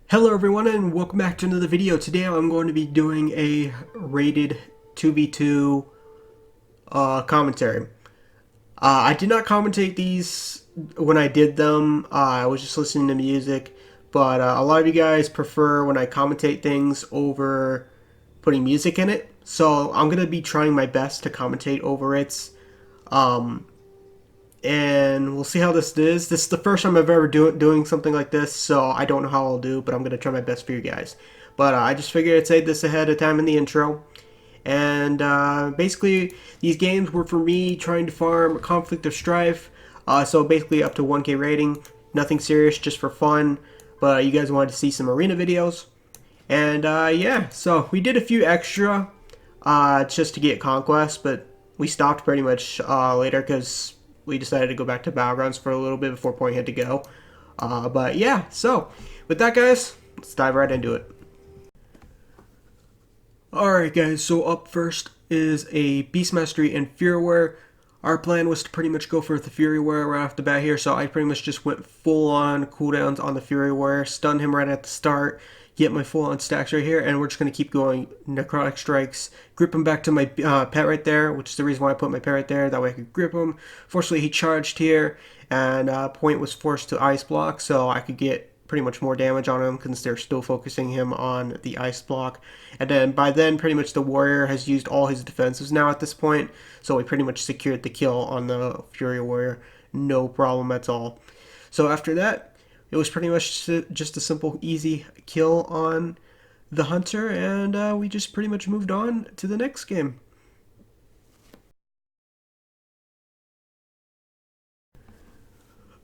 Hello everyone and welcome back to another video. Today I'm going to be doing a rated 2v2 commentary. I did not commentate these when I did them. I was just listening to music, but a lot of you guys prefer when I commentate things over putting music in it. So I'm going to be trying my best to commentate over it. Um, and we'll see how this is. This is the first time I've ever doing something like this, so I don't know how I'll do, but I'm gonna try my best for you guys. But I just figured I'd say this ahead of time in the intro. And basically, these games were for me trying to farm Conflict of Strife. So basically, up to 1K rating, nothing serious, just for fun. But you guys wanted to see some arena videos, and yeah, so we did a few extra just to get conquest, but we stopped pretty much later because we decided to go back to battlegrounds for a little bit before point had to go. But yeah, so with that, guys, let's dive right into it. Alright, guys, so up first is a Beast Mastery and Fury Wear. Our plan was to pretty much go for the Fury Wear right off the bat here, so I pretty much just went full on cooldowns on the Fury Wear, stun him right at the start, get my full on stacks right here, and we're just going to keep going necrotic strikes, grip him back to my pet right there, which is the reason why I put my pet right there, that way I could grip him. Fortunately, he charged here, and point was forced to ice block, so I could get pretty much more damage on him because they're still focusing him on the ice block. And then by then, pretty much the warrior has used all his defenses now at this point, so we pretty much secured the kill on the Fury Warrior, no problem at all. So after that, it was pretty much just a simple, easy kill on the Hunter, and we just pretty much moved on to the next game.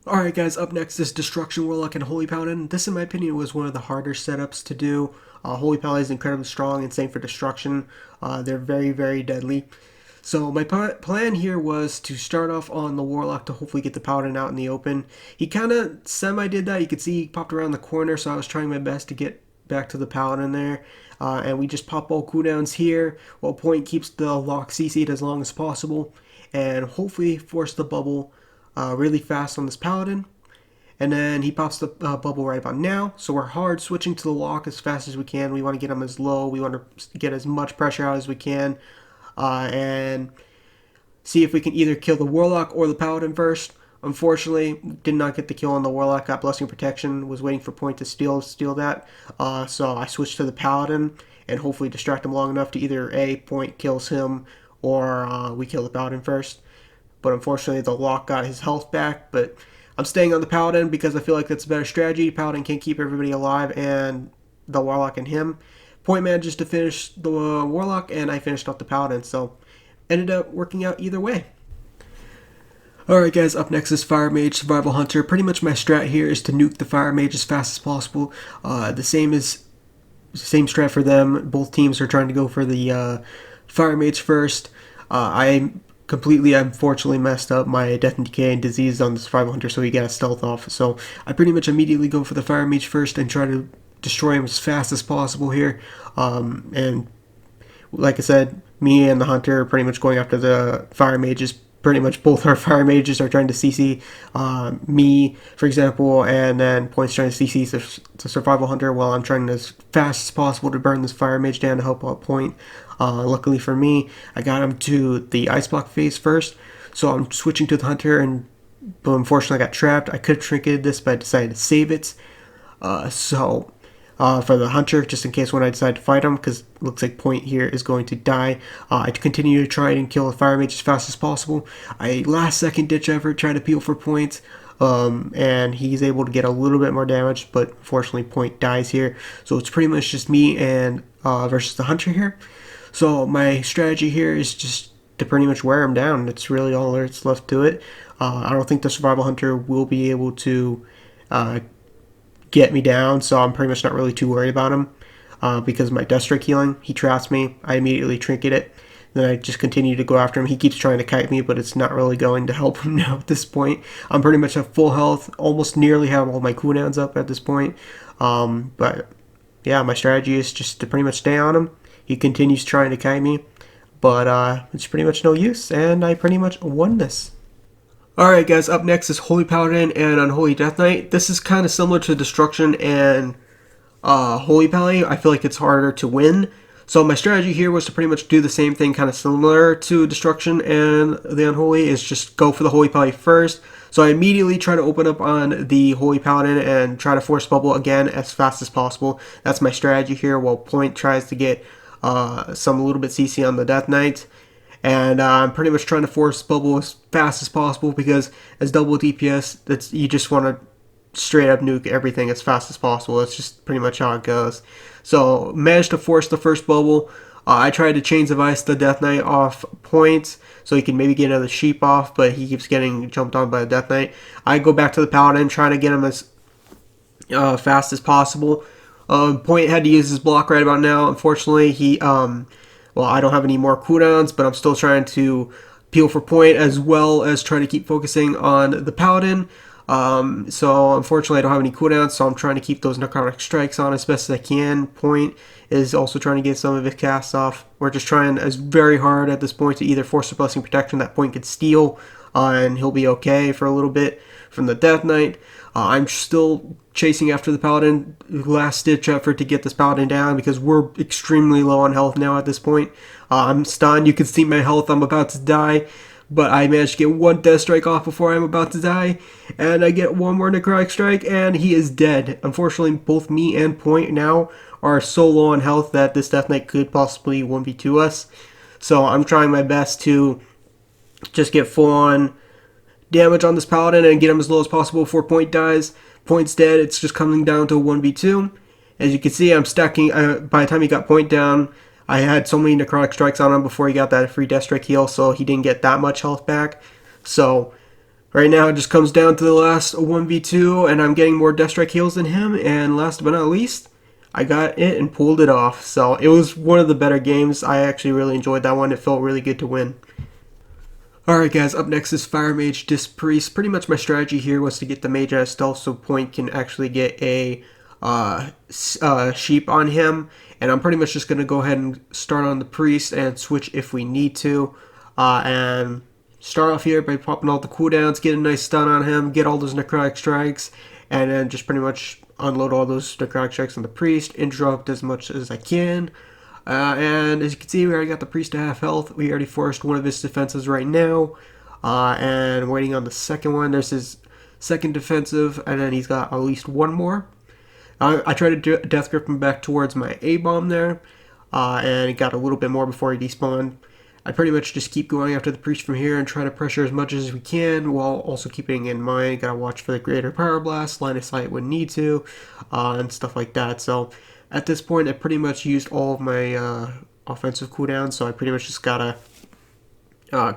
Alright guys, up next is Destruction Warlock and Holy Paladin. This in my opinion was one of the harder setups to do. Holy Paladin is incredibly strong, and same for Destruction. They're very, very deadly. So my plan here was to start off on the Warlock to hopefully get the Paladin out in the open. He kind of semi-did that. You could see he popped around the corner, so I was trying my best to get back to the Paladin there. And we just pop all cooldowns here, while Point keeps the lock CC'd as long as possible, and hopefully force the bubble really fast on this Paladin. And then he pops the bubble right about now. So we're hard switching to the lock as fast as we can. We want to get him as low. We want to get as much pressure out as we can. And see if we can either kill the Warlock or the Paladin first. Unfortunately, did not get the kill on the Warlock. Got Blessing Protection. Was waiting for Point to steal that. So I switched to the Paladin and hopefully distract him long enough to either A, Point kills him, or we kill the Paladin first. But unfortunately, the lock got his health back. But I'm staying on the Paladin because I feel like that's a better strategy. Paladin can keep everybody alive, and the Warlock and him. Point manages to finish the Warlock, and I finished off the Paladin. So ended up working out either way. Alright guys, up next is Fire Mage Survival Hunter. Pretty much my strat here is to nuke the Fire Mage as fast as possible. The same strat for them. Both teams are trying to go for the Fire Mage first. I completely, unfortunately, messed up my Death and Decay and Disease on the Survival Hunter, so he got a stealth off. So I pretty much immediately go for the Fire Mage first and try to destroy him as fast as possible here. And like I said, me and the Hunter are pretty much going after the Fire Mages. Pretty much both our Fire Mages are trying to CC me, for example, and then Point's trying to CC the Survival Hunter while I'm trying as fast as possible to burn this Fire Mage down to help out Point. Luckily for me, I got him to the Ice Block phase first, so I'm switching to the Hunter, but unfortunately I got trapped. I could have trinketed this, but I decided to save it. For the Hunter, just in case when I decide to fight him, because it looks like Point here is going to die. I continue to try and kill the Fire Mage as fast as possible. I last second ditch effort, try to peel for Point, and he's able to get a little bit more damage, but unfortunately Point dies here. So it's pretty much just me and versus the Hunter here. So my strategy here is just to pretty much wear him down. That's really all that's left to it. I don't think the Survival Hunter will be able to get me down, so I'm pretty much not really too worried about him because my Death Strike healing, he traps me, I immediately trinket it, then I just continue to go after him. He keeps trying to kite me, but it's not really going to help him now at this point. I'm pretty much at full health, almost nearly have all my cooldowns up at this point, but yeah, my strategy is just to pretty much stay on him. He continues trying to kite me, but it's pretty much no use, and I pretty much won this. Alright guys, up next is Holy Paladin and Unholy Death Knight. This is kind of similar to Destruction and Holy Pally, I feel like it's harder to win. So my strategy here was to pretty much do the same thing, kind of similar to Destruction and the Unholy, is just go for the Holy Pally first. So I immediately try to open up on the Holy Paladin and try to force bubble again as fast as possible. That's my strategy here, while Point tries to get some a little bit CC on the Death Knight. And I'm pretty much trying to force bubble as fast as possible because as double DPS, you just want to straight up nuke everything as fast as possible. That's just pretty much how it goes. So managed to force the first bubble. I tried to Chains of Ice the Death Knight off Point so he can maybe get another sheep off, but he keeps getting jumped on by the Death Knight. I go back to the Paladin, trying to get him as fast as possible. Point had to use his block right about now. Unfortunately, well, I don't have any more cooldowns, but I'm still trying to peel for Point as well as trying to keep focusing on the Paladin. So unfortunately I don't have any cooldowns, so I'm trying to keep those necrotic strikes on as best as I can. Point is also trying to get some of his casts off. We're just trying as very hard at this point to either force a blessing protection that Point could steal, and he'll be okay for a little bit from the Death Knight. I'm still chasing after the Paladin, last ditch effort to get this Paladin down because we're extremely low on health now at this point. I'm stunned, you can see my health, I'm about to die. But I managed to get one Death Strike off before I'm about to die, and I get one more Necrotic Strike, and he is dead. Unfortunately, both me and Point now are so low on health that this Death Knight could possibly 1v2 us. So I'm trying my best to just get full-on damage on this Paladin and get him as low as possible before Point dies. Point's dead, it's just coming down to a 1v2. As you can see, I'm stacking, by the time he got Point down, I had so many necrotic strikes on him before he got that free death strike heal, so he didn't get that much health back. So right now it just comes down to the last 1v2, and I'm getting more death strike heals than him, and last but not least, I got it and pulled it off. So it was one of the better games. I actually really enjoyed that one. It felt really good to win. Alright guys, up next is Fire Mage Disc Priest. Pretty much my strategy here was to get the mage as stealth so Point can actually get a sheep on him, and I'm pretty much just going to go ahead and start on the priest and switch if we need to, and start off here by popping all the cooldowns, get a nice stun on him, get all those necrotic strikes, and then just pretty much unload all those necrotic strikes on the priest, interrupt as much as I can. And as you can see, we already got the priest to half health. We already forced one of his defenses right now, and waiting on the second one. There's his second defensive, and then he's got at least one more. I tried to death grip him back towards my A-bomb there, and he got a little bit more before he despawned. I pretty much just keep going after the priest from here and try to pressure as much as we can, while also keeping in mind, gotta watch for the greater power blast, line of sight when need to, and stuff like that. So at this point, I pretty much used all of my offensive cooldowns, so I pretty much just gotta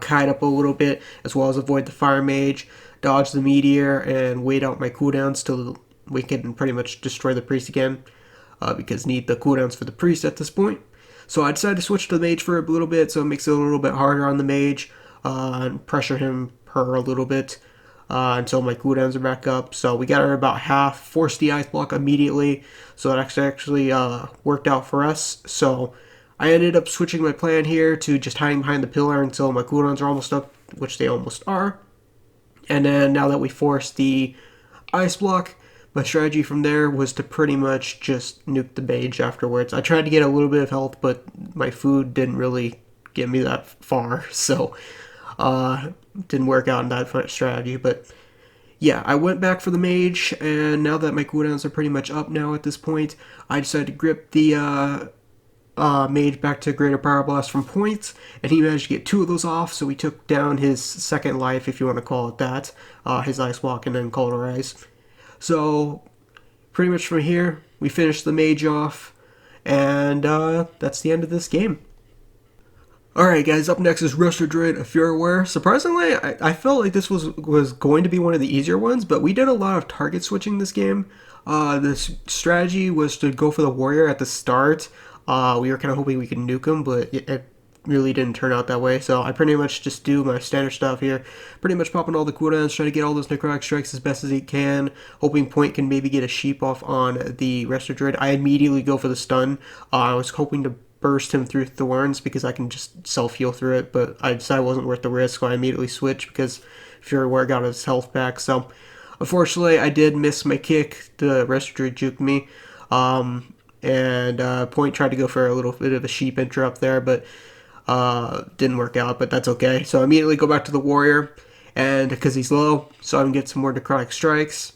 kite up a little bit, as well as avoid the fire mage, dodge the meteor, and wait out my cooldowns till we can pretty much destroy the priest again, because need the cooldowns for the priest at this point. So I decided to switch to the mage for a little bit, so it makes it a little bit harder on the mage, and pressure him per a little bit until my cooldowns are back up. So we got her about half, forced the ice block immediately, so that actually worked out for us. So I ended up switching my plan here to just hiding behind the pillar until my cooldowns are almost up, which they almost are. And then now that we forced the ice block, my strategy from there was to pretty much just nuke the mage afterwards. I tried to get a little bit of health, but my food didn't really get me that far, so didn't work out in that strategy. But yeah, I went back for the mage, and now that my cooldowns are pretty much up now at this point, I decided to grip the mage back to greater power blast from Point, and he managed to get 2 of those off, so we took down his second life, if you want to call it that, his ice walk, and then cauterize. So pretty much from here, we finished the mage off, and that's the end of this game. Alright guys, up next is Rusher Druid, if you're aware. Surprisingly, I felt like this was going to be one of the easier ones, but we did a lot of target switching this game. The strategy was to go for the warrior at the start. We were kind of hoping we could nuke him, but it really didn't turn out that way. So I pretty much just do my standard stuff here, pretty much popping all the cooldowns, try to get all those necrotic strikes as best as he can, hoping Point can maybe get a sheep off on the Resto Druid. I immediately go for the stun. I was hoping to burst him through thorns because I can just self-heal through it, but I decided it wasn't worth the risk, so I immediately switched because Fury Warrior got his health back. So unfortunately, I did miss my kick. The Resto Druid juked me. And Point tried to go for a little bit of a sheep interrupt there, but didn't work out, but that's okay. So I immediately go back to the warrior, and because he's low, so I can get some more necrotic strikes.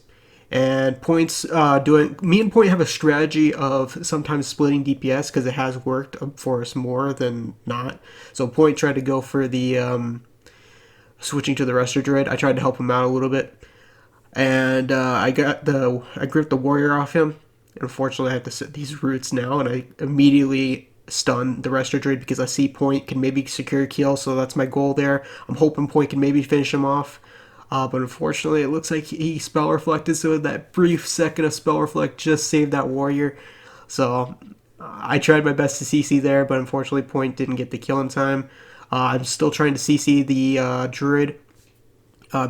And Point's doing. Me and Point have a strategy of sometimes splitting DPS because it has worked for us more than not. So Point tried to go for the switching to the Resto Druid. I tried to help him out a little bit, and I gripped the warrior off him. Unfortunately, I have to set these roots now, and I immediately stun the Resto Druid because I see Point can maybe secure a kill, so that's my goal there. I'm hoping Point can maybe finish him off. But unfortunately, it looks like he spell reflected, so that brief second of spell reflect just saved that warrior. So I tried my best to CC there, but unfortunately, Point didn't get the kill in time. I'm still trying to CC the druid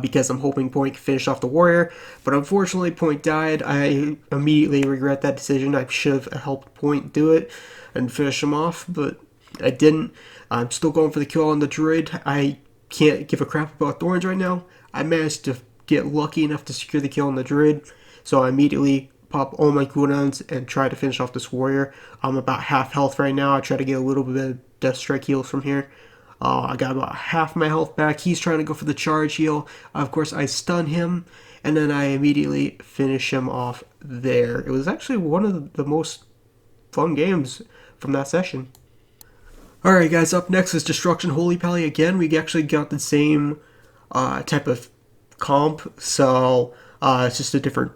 because I'm hoping Point can finish off the warrior. But unfortunately, Point died. I immediately regret that decision. I should have helped Point do it and finish him off, but I didn't. I'm still going for the kill on the druid. I can't give a crap about thorns right now. I managed to get lucky enough to secure the kill on the druid, so I immediately pop all my cooldowns and try to finish off this warrior. I'm about half health right now. I try to get a little bit of death strike heals from here. I got about half my health back. He's trying to go for the charge heal. Of course, I stun him, and then I immediately finish him off there. It was actually one of the most fun games from that session. Alright guys, up next is Destruction Holy Pally again. We actually got the same type of comp, so it's just a different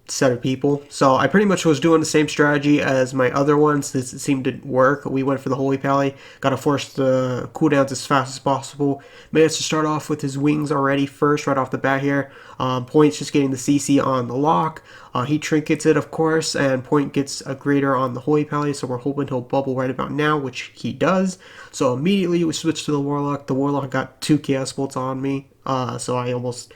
set of people. So I pretty much was doing the same strategy as my other ones. This seemed to work. We went for the Holy Pally. Got to force the cooldowns as fast as possible. Managed to start off with his wings already first, right off the bat here. Point's just getting the CC on the lock. He trinkets it, of course, and Point gets a greater on the Holy Pally, so we're hoping he'll bubble right about now, which he does. So immediately we switch to the Warlock. The Warlock got 2 Chaos Bolts on me, so I almost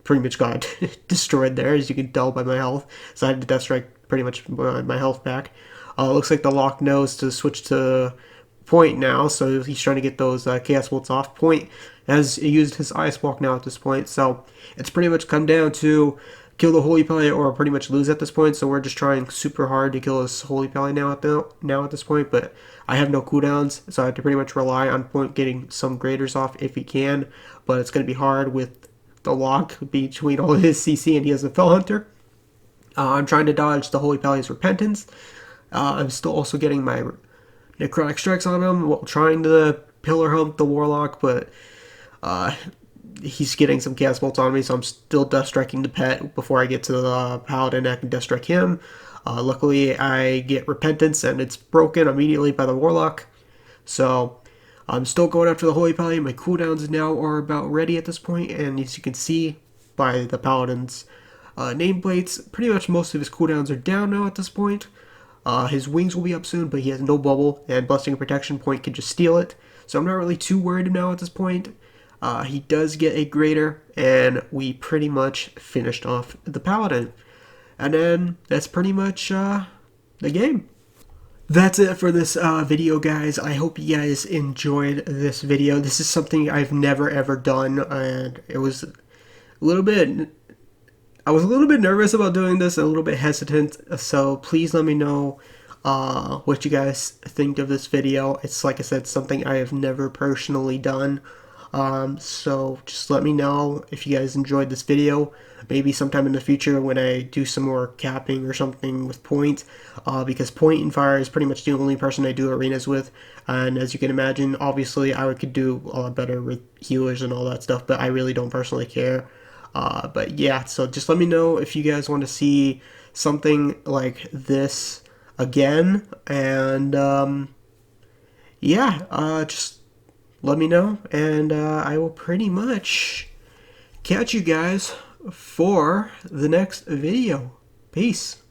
pretty much got destroyed there, as you can tell by my health. So I had to death strike pretty much my health back. Looks like the lock knows to switch to Point now, so he's trying to get those Chaos Bolts off. Point has used his Ice Walk now at this point, so it's pretty much come down to kill the Holy Pally or pretty much lose at this point. So we're just trying super hard to kill this Holy Pally now at this point, but I have no cooldowns, so I have to pretty much rely on Point getting some graders off if he can, but it's going to be hard with the lock between all of his CC and he has a Fell Hunter. I'm trying to dodge the Holy Pally's Repentance. I'm still also getting my Necrotic Strikes on him while trying to Pillar Hump the Warlock, but he's getting some Chaos Bolts on me, so I'm still Death Striking the pet before I get to the Paladin. I can Death Strike him. Luckily, I get Repentance, and it's broken immediately by the Warlock. So I'm still going after the Holy Pally. My cooldowns now are about ready at this point, and as you can see by the Paladin's nameplates, pretty much most of his cooldowns are down now at this point. His wings will be up soon, but he has no bubble, and Blessing and Protection Point can just steal it. So I'm not really too worried now at this point. He does get a greater, and we pretty much finished off the Paladin. And then that's pretty much the game. That's it for this video, guys. I hope you guys enjoyed this video. This is something I've never ever done, and it was a little bit... I was a little bit nervous about doing this, a little bit hesitant, so please let me know what you guys think of this video. It's, like I said, something I have never personally done. So just let me know if you guys enjoyed this video. Maybe sometime in the future when I do some more capping or something with Point, because pointnfire is pretty much the only person I do arenas with, and as you can imagine, obviously I could do a lot better with healers and all that stuff, but I really don't personally care. But yeah, so just let me know if you guys want to see something like this again, and yeah, just let me know, and I will pretty much catch you guys for the next video. Peace.